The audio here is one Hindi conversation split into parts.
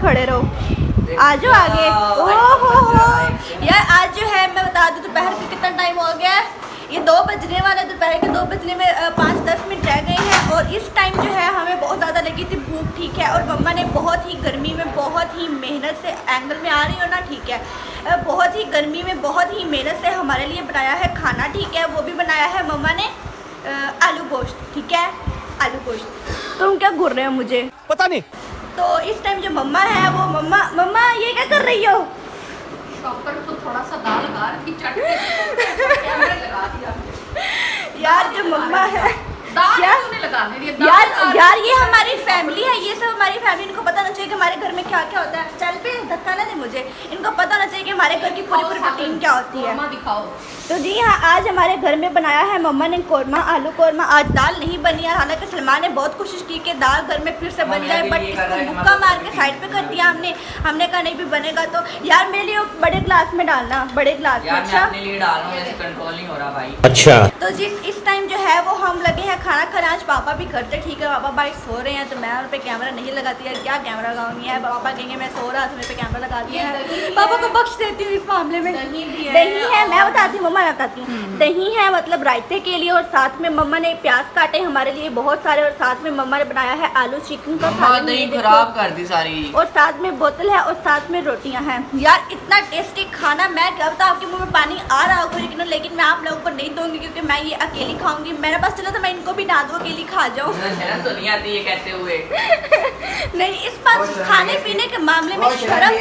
खड़े रहो, आ जाओ आगे। ओहो यार, आज जो है मैं बता दूँ दोपहर का कितना टाइम हो गया है, ये 2 बजने वाले, दोपहर के 2 बजने में 5-10 मिनट रह गए हैं। और इस टाइम जो है हमें बहुत ज़्यादा लगी थी भूख, ठीक है। और मम्मा ने बहुत ही गर्मी में बहुत ही मेहनत से, एंगल में आ रही हो ना, ठीक है, बहुत ही गर्मी में बहुत ही मेहनत से हमारे लिए बनाया है खाना, ठीक है। वो भी बनाया है मम्मा ने आलू गोश्त, ठीक है, आलू गोश्त। तुम क्या घूर रहे हो मुझे पता नहीं। तो इस टाइम जो मम्मा है वो मम्मा ये क्या कर रही हो? शॉपर को थोड़ा सा दाल लगा रखी, चट के कैमरा लगा दिया यार जो मम्मा है दाल क्या? क्यों नहीं लगाने दिया? यार ये हमारी फैमिली है, ये सब हमारी फैमिली। इनको पता होना चाहिए कि हमारे घर में क्या क्या होता है। चल पे धक्का ना दे मुझे। इनको पता होना चाहिए कि हमारे घर की पूरी रूटीन क्या होती है। दिखाओ। तो जी हाँ, आज हमारे घर में बनाया है मम्मा ने कोरमा, आलू कोरमा। आज दाल नहीं बनी है, हालांकि सलमान ने बहुत कोशिश की कि दाल घर में फिर से बन जाए, बट इसको मुक्का मार के साइड पे कर दिया हमने कहा नहीं भी बनेगा तो यार मेरे लिए बड़े ग्लास में डालना, बड़े ग्लास में। अच्छा अपने लिए डाल रहा हूं, ऐसे कंट्रोल नहीं हो रहा भाई। अच्छा तो जी इस टाइम जो है वो हम लगे हैं खाना खाने। आज पापा भी करते, ठीक है, पापा भाई सो रहे हैं तो मैं उन पे कैमरा नहीं लगाती है। क्या कैमरा लगाऊंगी है, पापा कहेंगे मैं सो रहा था, मेरे पे कैमरा लगा दिया है। पापा को बख्श देती हूँ इस मामले में। दही है, मैं बताती हूँ, मम्मा बताती हूँ। दही है मतलब रायते के लिए, और साथ में मम्मा ने प्याज काटे हमारे लिए बहुत सारे, और साथ में मम्मा ने बनाया है आलू चिकन का मम्मा दही खराब कर दी सारी, और साथ में बोतल है, और साथ में रोटियां हैं। यार इतना टेस्टी खाना, मैं क्या बताऊँ, आपके मुंह में पानी आ रहा होगा लेकिन मैं आप लोगों को नहीं दूंगी क्योंकि मैं ये अकेली खाऊंगी। मेरे पास चलो तो मैं इनको भी ना दूँ, अकेली खा जाऊँ। शर्म तो नहीं आती ये कहते हुए। नहीं, इस बात खाने पीने के मामले में शर्म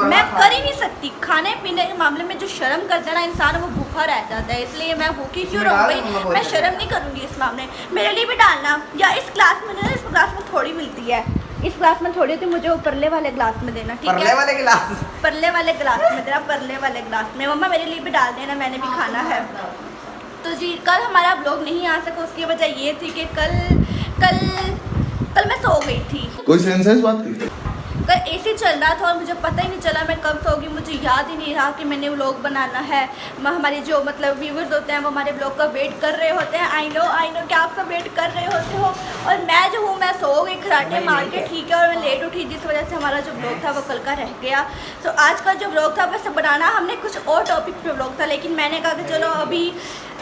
मैं कर ही नहीं सकती। खाने पीने के मामले में जो शर्म करता है ना इंसान, वो भूखा रह जाता है। इसलिए मैं भूखी क्यों रहूँ भाई, मैं शर्म नहीं करूँगी इस मामले में। मेरे लिए भी डालना, या इस ग्लास में देना, इस ग्लास में थोड़ी मिलती है, इस ग्लास में थोड़ी होती है, मुझे वो परले वाले ग्लास में देना, ठीक है, परले वाले गिलास, परले वाले ग्लास में देना, परले वाले ग्लास में। मम्मा मेरे लिए भी डाल देना, मैंने भी खाना है। तो जी कल हमारा ब्लॉग नहीं आ सका, उसकी वजह ये थी कि कल मैं सो गई थी। कोई सेंस है इस बात की? कल एसी चल रहा था और मुझे पता ही नहीं चला मैं कब सोगी। मुझे याद ही नहीं रहा कि मैंने व्लॉग बनाना है। हमारे जो मतलब व्यूवर्स होते हैं वो हमारे व्लॉग का वेट कर रहे होते हैं। आई नो कि आप सब वेट कर रहे होते हो, और मैं जो हूँ मैं सो गई खराटे मार के, ठीक है, और मैं लेट उठी, जिस वजह से हमारा जो व्लॉग था वो कल का रह गया। तो आज का जो व्लॉग था वैसे बनाना हमने कुछ और टॉपिक पे व्लॉग था, लेकिन मैंने कहा कि चलो अभी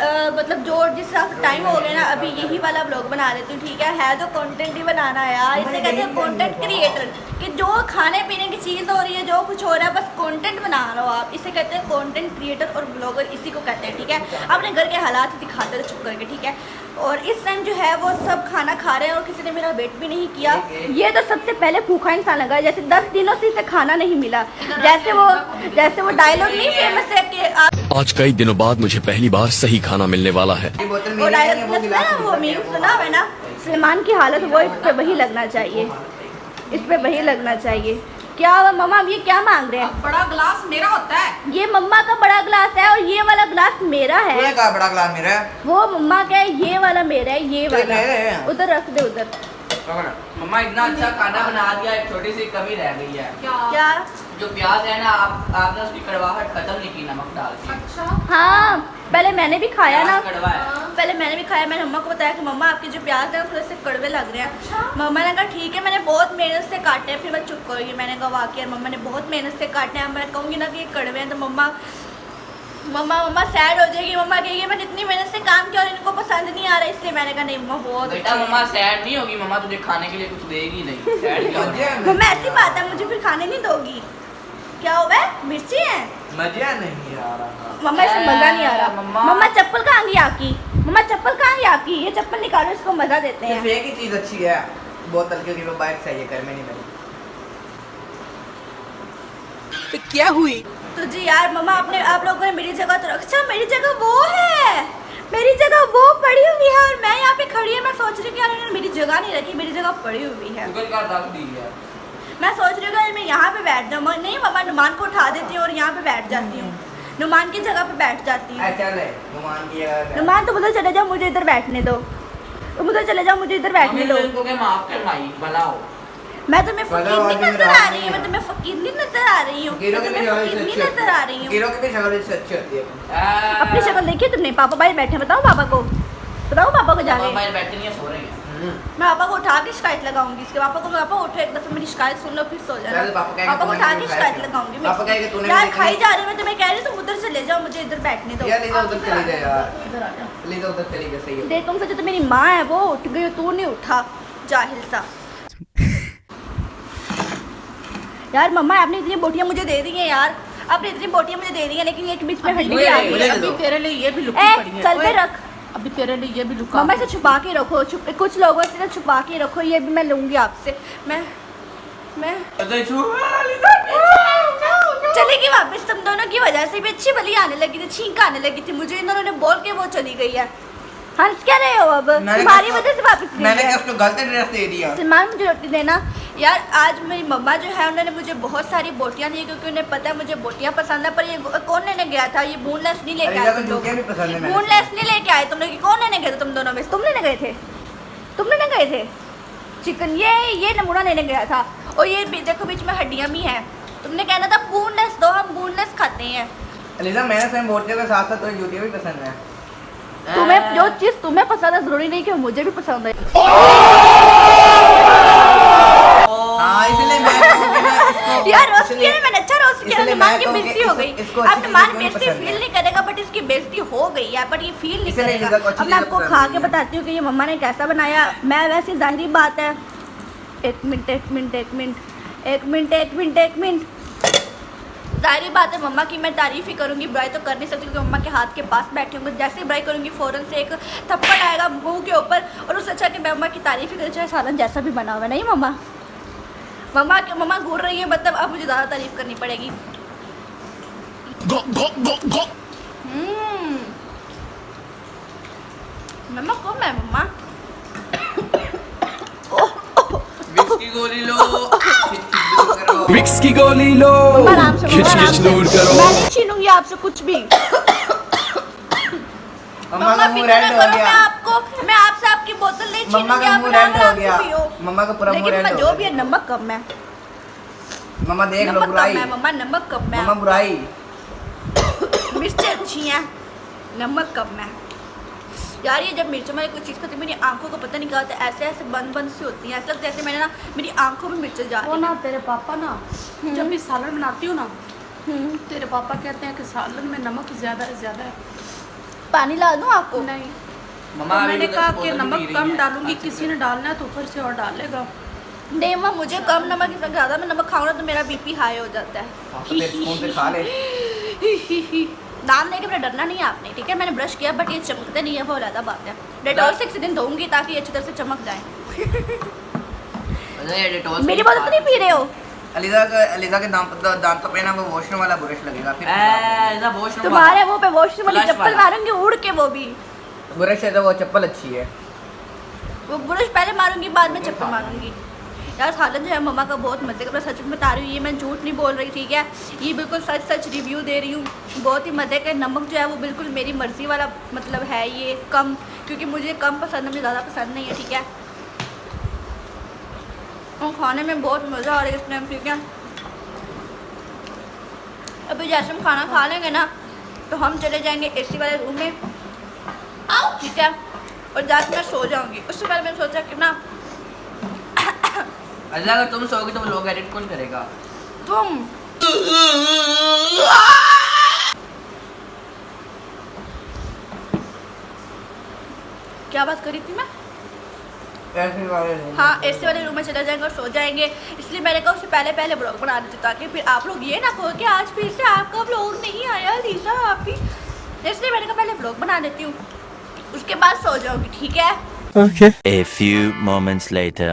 मतलब जो जिस टाइम हो गया ना, अभी यही वाला व्लॉग बना लेती हूँ, ठीक है तो कंटेंट ही बनाना है यार। इसे कहते हैं कंटेंट क्रिएटर, कि जो खाने पीने की चीज़ हो रही है, जो कुछ हो रहा है, बस कंटेंट बना रहे हो आप। इसे कहते हैं कंटेंट क्रिएटर और ब्लॉगर, इसी को कहते हैं, ठीक है। अपने घर के हालात दिखाते रहो चुप करके, ठीक है। और इस टाइम जो है वो सब खाना खा रहे हैं और किसी ने मेरा वेट भी नहीं किया। ये तो सबसे पहले भूखा इंसान लगा, जैसे 10 दिनों से इसे खाना नहीं मिला। जैसे वो डायलॉग नहीं फेमस है कि आज कई दिनों बाद मुझे पहली बार सही खाना मिलने वाला है। वो डायलॉग वो मीम सुना है ना, सलमान की हालत वो इस पे वही लगना चाहिए, इस पे वही लगना चाहिए। क्या हुआ मम्मा, अब ये क्या मांग रहे हैं? बड़ा ग्लास मेरा होता है। ये मम्मा का बड़ा ग्लास है और ये वाला ग्लास मेरा है। ये का बड़ा ग्लास मेरा है, वो मम्मा का है, ये वाला मेरा है, ये वाला उधर रख दे, उधर। मम्मा इतना अच्छा खाना बना दिया, एक छोटी सी कमी रह गई है। क्या? जो प्याज है ना, आपने उसकी कड़वाहट खत्म नहीं की नमक डाल के। अच्छा हाँ, पहले मैंने भी खाया ना, कड़वा है। पहले मैंने भी खाया। मैंने मम्मा को बताया कि मम्मा आपके जो प्याज है थोड़े से कड़वे लग रहे हैं। मम्मा ने कहा ठीक है, मैंने बहुत मेहनत से काटे हैं। फिर मैं चुप करूँगी, मैंने कहा वाकई मम्मा ने बहुत मेहनत से काटे हैं। मैं कहूँगी ना कि ये कड़वे हैं तो मम्मा सैड हो जाएगी। मम्मा कहेगी मैंने इतनी मेहनत से काम किया और इनको पसंद नहीं आ रहा, इसलिए मैंने कहा नहीं मम्मा बहुत बेटा मम्मा सैड नहीं होगी, मम्मा तुझे खाने के लिए कुछ देगी नहीं, सैड क्यों होगी? मम्मा ऐसी बात है, मुझे फिर खाने नहीं दोगी? क्या हुआ है, मिर्ची है? मजा नहीं आ रहा मम्मा इससे मजा नहीं आ रहा। मम्मा। मम्मा चप्पल कहाँ गई आपकी? मम्मा चप्पल कहाँ गई आपकी? ये चप्पल निकालो, इसको मजा देते हैं। सिर्फ एक ही चीज अच्छी है, बोतल, क्योंकि वो बाइक चाहिए, घर में नहीं बनी। तो क्या हुई? तो जी यार मम्मा अपने आप लोगों ने मेरी जगह तो अच्छा, मेरी जगह वो है, मेरी जगह वो पड़ी हुई है और मैं यहाँ पे खड़ी है। मैं सोच रही हूँ कि यार इन्होंने मेरी जगह नहीं रखी, मेरी जगह पड़ी हुई है। गूगल का रख दी है। मैं सोच रही हूँ मैं यहाँ पे बैठ जाऊँ। नहीं मम्मा, नुमान को उठा देती हूँ और यहाँ पे बैठ जाती हूँ, नुमान की जगह पे बैठ जाती हूँ। चल नुमान की जगह। नुमान तुम उधर चले जाओ, मुझे इधर बैठने दो। तुम उधर चले जाओ, मुझे इधर बैठने दो। इनको क्या माफ कर माई, भला हो। मैं तुम्हें फकीर नहीं नजर आ रही हूँ, मैं तुम्हें फकीर नहीं नजर आ रही हूँ, फकीरों की भी नजर आ रही हूँ। फकीरों की भी शक्ल अच्छी होती है। अपनी शक्ल देखी तुमने? पापा भाई बैठे, बताओ पापा को। बताओ पापा को जाके। मम्मा बैठे नहीं है, सो रहे हैं। मैं पापा को उठा के शिकायत लगाऊंगी इसके। पापा को पापा उठो एक दफा मेरी शिकायत सुन लो फिर सो जाना। पापा को उठा के शिकायत लगाऊंगी मैं। यार खाई जा रही मैं तुम्हें कह रही तुम उधर चले जाओ, मुझे इधर बैठने दो। यार लीजा उधर चली जा यार, लीजा उधर चली जा। सही है। देख तुमसे जो मेरी माँ है वो उठ गई, तू नहीं उठा, जाहिल सा। यार मम्मा आपने इतनी बोटियां मुझे दे दी हैं यार, आपने इतनी बोटियां मुझे दे दी हैं, लेकिन एक बीच में हड्डी भी आ गई है। अभी तेरे लिए ये भी लुकी पड़ी है। चल पे रख। अभी तेरे लिए ये भी लुका। मम्मा इसे छुपा के रखो, कुछ लोगों से ना छुपा के रखो, ये भी मैं लूंगी आपसे। मैं चलेगी वापस तुम दोनों की वजह से भी अच्छी भली आने लगी थी, छींक आने लगी थी मुझे, इन दोनों ने बोल के वो चली गई है। हंस क्या रहे हो अब? तुम्हारी वजह से वापस गई मैंने है। क्या उसको गलत एड्रेस दे दिया? सलमान मुझे रोटी देना यार। आज मेरी मम्मा जो है उन्होंने मुझे बहुत सारी बोटियां दी क्योंकि उन्हें पता है मुझे बोटियां पसंद है। पर ये कौन लेने गया था? ये बोनलेस नहीं लेके आए तुम लोग, बोनलेस नहीं लेके आए तुम लोग। कौन लेने गए थे तुम दोनों में? तुम लेने गए थे, तुम लेने गए थे चिकन। ये नमूना लेने गया था। और ये देखो बीच में हड्डियां भी हैं। तुमने कहना था बोनलेस दो, हम बोनलेस खाते हैं। अलीजा मैंने सेम बोटियों के साथ साथ तो जूतियां भी पसंद है। तुम्हें जो चीज़ तुम्हें पसंद है जरूरी नहीं कि मुझे भी पसंद है। हाँ इसलिए मैं कहूँगी ना इसको। यार रोस्ट किया ना मैंने, अच्छा रोस्ट किया ना। मान की बेइज्जती हो गई। इसको अब मान बेइज्जती फील नहीं करेगा बट इसकी बेइज्जती हो गई है, बट ये फील नहीं करेगा। अब मैं आपको खा के बताती हूँ कि ये मम्मा ने कैसा बनाया। मैं वैसे जाहिर बात है, एक मिनट जाहिर बात है मम्मा की मैं तारीफ ही करूंगी, बुराई तो कर नहीं सकती क्योंकि मम्मा के हाथ के पास बैठे होंगे। जैसे ही बुराई करूंगी फ़ौरन से एक थप्पड़ आएगा मुंह के ऊपर, और उससे अच्छा कि मैं मम्मा की तारीफ ही करूँ चाहे सालन जैसा भी बना हुआ है। नहीं मम्मा घूर रही है, मतलब अब मुझे ज़्यादा तारीफ करनी पड़ेगी। नमक कम है मम्मा। विक्स की गोली लो, विक्स की गोली लो, खिच दूर करो। मैं नहीं छीनूंगी आपसे कुछ भी। मम्मा का मुंह रेड हो गया। मैं आपसे आपकी बोतल नहीं छीनूंगी। मम्मा का मुंह रेड हो गया। मम्मा का पूरा मुंह रेड हो गया। जो भी है नमक कम है। मम्मा देख लो बुराई। मम्मा नमक कम है। मम्मा बुराई। मिर्चें अच्छी हैं, नमक कम है। यार ये जब मिर्चों में कोई चीज़ खाती है मेरी आंखों को पता नहीं क्या होता है, ऐसे बंद सी होती हैं। ऐसा लगता है जैसे मैंने ना मेरी आंखों में मिर्चें जा रही वो हैं। ना तेरे पापा ना जब भी सालन बनाती हूँ ना, तेरे पापा कहते हैं कि सालन में नमक ज़्यादा है। पानी ला दूँ आपको? नहीं, मम्मा तो मैंने कहा कि नमक कम डालूंगी, किसी ने डालना है तो ऊपर से और डालेगा। नहीं माँ, मुझे कम नमक इतना ज़्यादा मैं नमक खाऊंगा तो मेरा बीपी हाई हो जाता है। खा ले। नाम लेके मेरा डरना नहीं है आपने, ठीक है? मैंने ब्रश किया बट ये चमकते नहीं है, वो अलग बात है। डेटॉल से किसी दिन धोऊंगी ताकि ये अच्छी तरह से चमक जाए। मेरी बात तो नहीं पी रहे हो? अलीजा के दांतों पे ना वो वॉशरूम वाला ब्रश लगेगा फिर। तुम्हारे मुंह पे वॉशरूम वाली चप्पल मारूंगी उड़ के। वो भी ब्रश है तो वो चप्पल अच्छी है। वो ब्रश पहले मारूंगी बाद में चप्पल मारूंगी। यार सालन जो है मम्मा का बहुत मज़े का, सच में बता रही हूँ, ये मैं झूठ नहीं बोल रही, ठीक है? ये बिल्कुल सच रिव्यू दे रही हूँ। बहुत ही मज़े का। नमक जो है वो बिल्कुल मेरी मर्ज़ी वाला मतलब है, ये कम, क्योंकि मुझे कम पसंद है, मुझे ज़्यादा पसंद नहीं है, ठीक है? और खाने में बहुत मज़ा आ रहा है इस टाइम, ठीक है? अभी जैसे हम खाना खा लेंगे ना तो हम चले जाएंगे AC वाले रूम में, ठीक है? और जाके मैं सो जाऊँगी। उससे पहले मैंने सोचा कि ना अगर तुम सोओगे तो लोग एडिट कौन करेगा? तुम। क्या बात करी थी मैं? हाँ, ऐसे वाले रूम में चले जाएंगे और सो जाएंगे। इसलिए मैंने कहा उससे पहले ब्लॉग बना देती ताकि फिर आप लोग ये ना कहो कि आज फिर से आपका ब्लॉग नहीं आया लीजा आप ही। इसलिए मैंने कहा पहले ब्लॉग बना देती हूँ, उसके बाद सो जाओगी, ठीक है? Okay. A few moments later.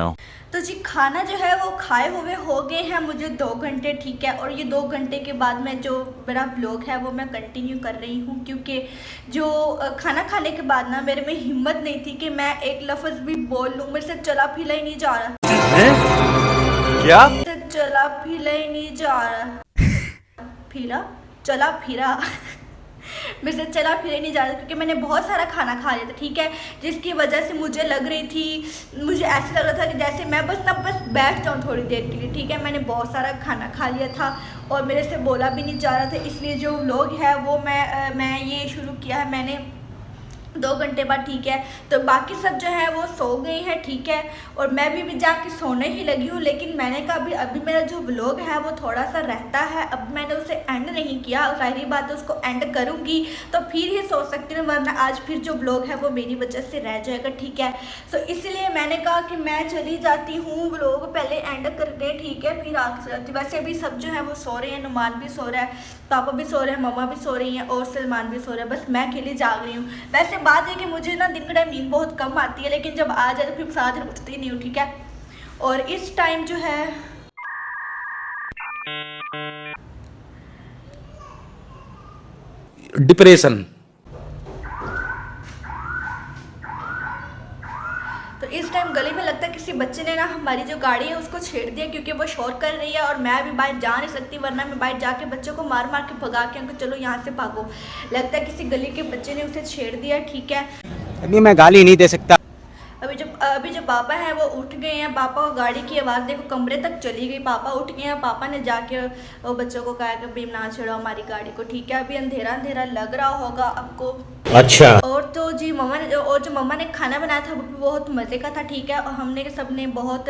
तो जी खाना जो है वो खाए हुए हो गए हैं मुझे 2 घंटे, ठीक है? और ये 2 घंटे के बाद में जो मेरा ब्लॉग है वो मैं कंटिन्यू कर रही हूँ, क्योंकि जो खाना खाने के बाद ना मेरे में हिम्मत नहीं थी कि मैं एक लफ्ज़ भी बोल लूँ। मेरे से चला फिला ही नहीं जा रहा। क्या? चला फिला ही नहीं जा रहा। चला फिरा मेरे से चला फिर नहीं जा रहा क्योंकि मैंने बहुत सारा खाना खा लिया था, ठीक है? जिसकी वजह से मुझे लग रही थी, मुझे ऐसे लग रहा था कि जैसे मैं बस बैठ जाऊँ थोड़ी देर के लिए, ठीक है? मैंने बहुत सारा खाना खा लिया था और मेरे से बोला भी नहीं जा रहा था। इसलिए जो व्लॉग है वो मैं ये शुरू किया है मैंने 2 घंटे बाद, ठीक है। तो बाकी सब जो है वो सो गई हैं, ठीक है। और मैं भी जाके सोने ही लगी हूँ, लेकिन मैंने कहा अभी मेरा जो व्लॉग है वो थोड़ा सा रहता है, अब मैंने उसे एंड नहीं किया। सारी बात है उसको एंड करूँगी तो फिर ही सो सकती हूँ, वरना आज फिर जो व्लॉग है वो मेरी वजह से रह जाएगा, ठीक है। तो इसलिए मैंने कहा कि मैं चली जाती हूँ व्लॉग पहले एंड करने, ठीक है, फिर आगे जाती। वैसे अभी सब जो है वो सो रहे हैं, नुमान भी सो रहा है, पापा भी सो रहे हैं, मम्मा भी सो रही हैं और सलमान भी सो रहा है, बस मैं अकेली जाग रही हूँ। वैसे बात है कि मुझे ना दिन के टाइम नींद बहुत कम आती है, लेकिन जब आ जाए तो फिर सारा दिन उठती नहीं हूँ, ठीक है। और इस टाइम जो है डिप्रेशन। तो इस टाइम गली में लगता है किसी बच्चे ने ना हमारी जो गाड़ी है उसको छेड़ दिया, क्योंकि वो शोर कर रही है और मैं अभी बाहर जा नहीं सकती, वरना मैं बाहर जाके बच्चों को मार मार के भगा के उनको चलो यहाँ से भागो। लगता है किसी गली के बच्चे ने उसे छेड़ दिया, ठीक है। अभी मैं गाली नहीं दे सकता। अभी जो पापा हैं वो उठ गए हैं। पापा को गाड़ी की आवाज़ देखो कमरे तक चली गई, पापा उठ गए हैं। पापा ने जाके वो बच्चों को कहा कि भाई ना छेड़ो हमारी गाड़ी को, ठीक है। अभी अंधेरा अंधेरा लग रहा होगा आपको। अच्छा। और तो जी जो मम्मा ने खाना बनाया था वो भी बहुत मज़े का था, ठीक है। और हमने सबने बहुत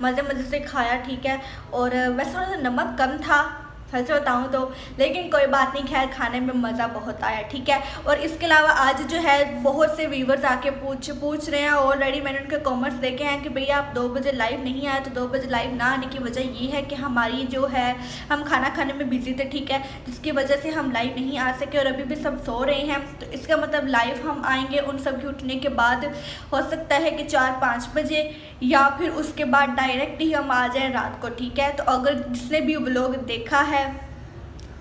मज़े से खाया, ठीक है। और वैसे थोड़ा सा नमक कम था सच बताऊँ तो, लेकिन कोई बात नहीं, खैर खाने में मज़ा बहुत आया, ठीक है। और इसके अलावा आज जो है बहुत से व्यूवर्स आके पूछ रहे हैं, ऑलरेडी मैंने उनके कमेंट्स देखे हैं कि भैया आप 2 बजे लाइव नहीं आए। तो 2 बजे लाइव ना आने की वजह ये है कि हमारी जो है हम खाना खाने में बिजी थे, ठीक है, जिसकी वजह से हम लाइव नहीं आ सके। और अभी भी सब सो रहे हैं, तो इसका मतलब लाइव हम आएंगे उन सब के उठने के बाद, हो सकता है कि 4-5 बजे, या फिर उसके बाद डायरेक्ट ही हम आ जाएँ रात को, ठीक है। तो अगर जिसने भी व्लॉग देखा है,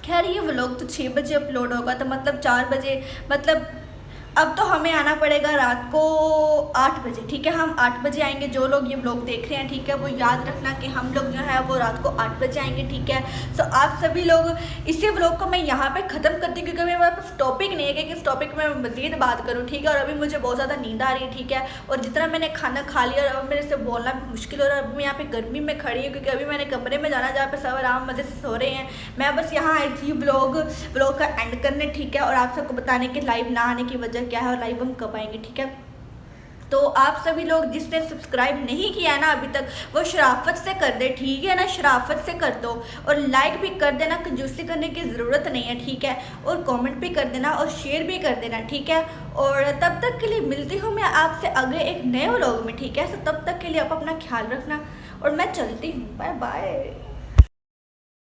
खैर ये व्लॉग तो 6 बजे अपलोड होगा, तो मतलब 4 बजे, मतलब अब तो हमें आना पड़ेगा रात को 8 बजे, ठीक है। हम 8 बजे आएंगे। जो लोग ये व्लॉग देख रहे हैं, ठीक है, वो याद रखना कि हम लोग जो है वो रात को 8 बजे आएंगे, ठीक है। तो आप सभी लोग इसी व्लॉग को मैं यहाँ पे ख़त्म करती हूँ, क्योंकि मेरे पास टॉपिक नहीं है कि इस टॉपिक में मैं मज़ीद बात करूँ, ठीक है। और अभी मुझे बहुत ज़्यादा नींद आ रही है, ठीक है। और जितना मैंने खाना खा लिया और अब मेरे से बोलना भी मुश्किल हो रहा है। अभी मैं यहाँ पे गर्मी में खड़ी हूँ, क्योंकि अभी मैंने कमरे में जाना जहाँ पे सब आराम मज़े से सो रहे हैं। मैं बस यहाँ आई थी व्लॉग का एंड करने, ठीक है, और आप सबको बताने कि लाइव ना आने की वजह क्या है और लाइव हम कब आएंगे, ठीक है। तो आप सभी लोग जिसने सब्सक्राइब नहीं किया ना अभी तक, वो शराफत से कर दे, ठीक है ना, शराफत से कर दो। और लाइक भी कर देना, कंजूसी करने की ज़रूरत नहीं है, ठीक है। और कमेंट भी कर देना और शेयर भी कर देना, ठीक है। और तब तक के लिए मिलती हूँ मैं आपसे अगले एक नए व्लॉग में, ठीक है। तो तब तक के लिए आप अपना ख्याल रखना और मैं चलती हूँ, बाय बाय।